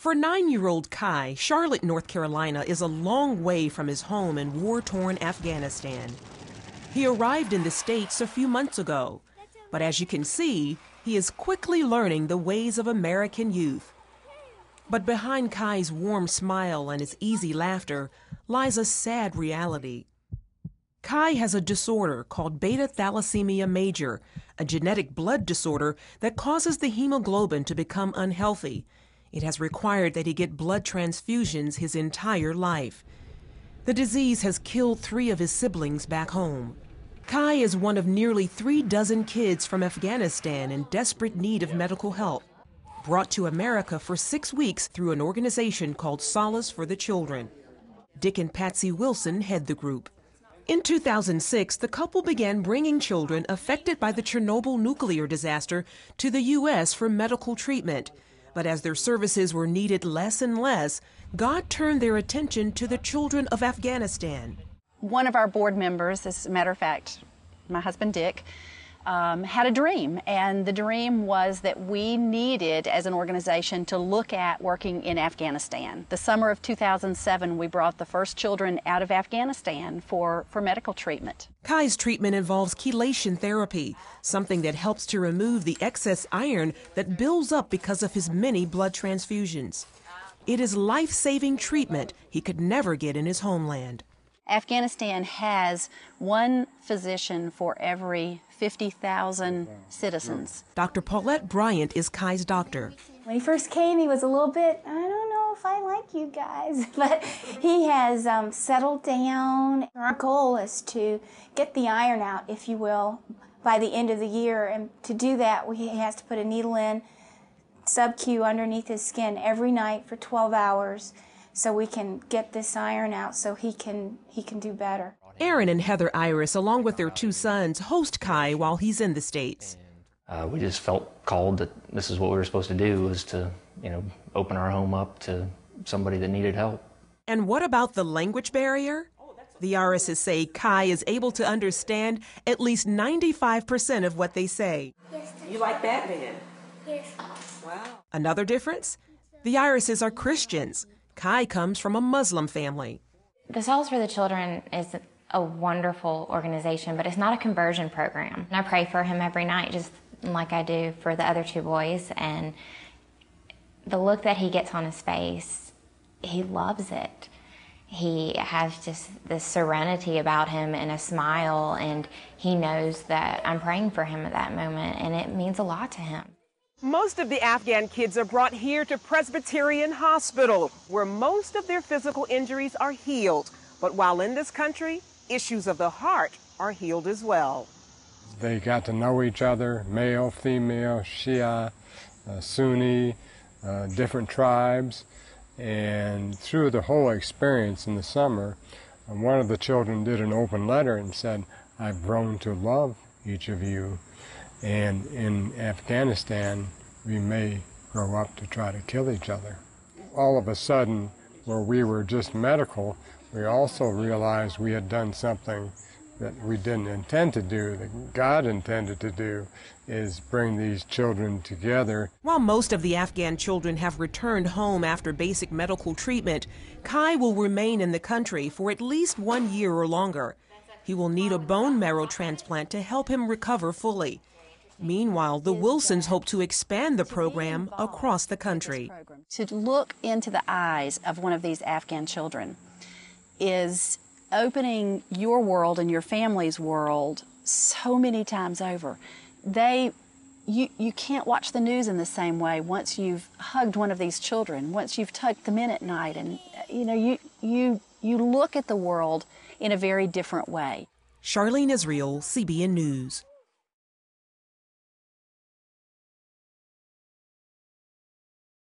For 9-year-old Kai, Charlotte, North Carolina is a long way from his home in war-torn Afghanistan. He arrived in the States a few months ago, but as you can see, he is quickly learning the ways of American youth. But behind Kai's warm smile and his easy laughter lies a sad reality. Kai has a disorder called beta thalassemia major, a genetic blood disorder that causes the hemoglobin to become unhealthy. It has required that he get blood transfusions his entire life. The disease has killed 3 of his siblings back home. Kai is one of nearly 3 dozen kids from Afghanistan in desperate need of medical help, brought to America for 6 weeks through an organization called Solace for the Children. Dick and Patsy Wilson head the group. In 2006, the couple began bringing children affected by the Chernobyl nuclear disaster to the U.S. for medical treatment. But as their services were needed less and less, God turned their attention to the children of Afghanistan. One of our board members, as a matter of fact, my husband Dick, had a dream, and the dream was that we needed, as an organization, to look at working in Afghanistan. The summer of 2007, we brought the first children out of Afghanistan for medical treatment. Kai's treatment involves chelation therapy, something that helps to remove the excess iron that builds up because of his many blood transfusions. It is life-saving treatment he could never get in his homeland. Afghanistan has one physician for every 50,000 citizens. Dr. Paulette Bryant is Kai's doctor. When he first came, he was a little bit, I don't know if I like you guys, but he has settled down. Our goal is to get the iron out, if you will, by the end of the year. And to do that, he has to put a needle in, sub-Q underneath his skin every night for 12 hours. So we can get this iron out so he can do better. Aaron and Heather Iris, along with their 2 sons, host Kai while he's in the States. We just felt called that this is what we were supposed to do, was to, open our home up to somebody that needed help. And what about the language barrier? The Irises say Kai is able to understand at least 95% of what they say. Yes. You like Batman? Yes. Wow. Another difference? The Irises are Christians. Kai comes from a Muslim family. The Solace for the Children is a wonderful organization, but it's not a conversion program. And I pray for him every night, just like I do for the other 2 boys. And the look that he gets on his face, he loves it. He has just this serenity about him and a smile, and he knows that I'm praying for him at that moment, and it means a lot to him. Most of the Afghan kids are brought here to Presbyterian Hospital, where most of their physical injuries are healed. But while in this country, issues of the heart are healed as well. They got to know each other, male, female, Shia, Sunni, different tribes. And through the whole experience in the summer, one of the children did an open letter and said, "I've grown to love each of you. And in Afghanistan, we may grow up to try to kill each other." All of a sudden, where we were just medical, we also realized we had done something that we didn't intend to do, that God intended to do, is bring these children together. While most of the Afghan children have returned home after basic medical treatment, Kai will remain in the country for at least 1 year or longer. He will need a bone marrow transplant to help him recover fully. Meanwhile, the Wilsons hope to expand the program across the country. To look into the eyes of one of these Afghan children is opening your world and your family's world so many times over. You can't watch the news in the same way once you've hugged one of these children, once you've tucked them in at night, and you look at the world in a very different way. Charlene Israel, CBN News.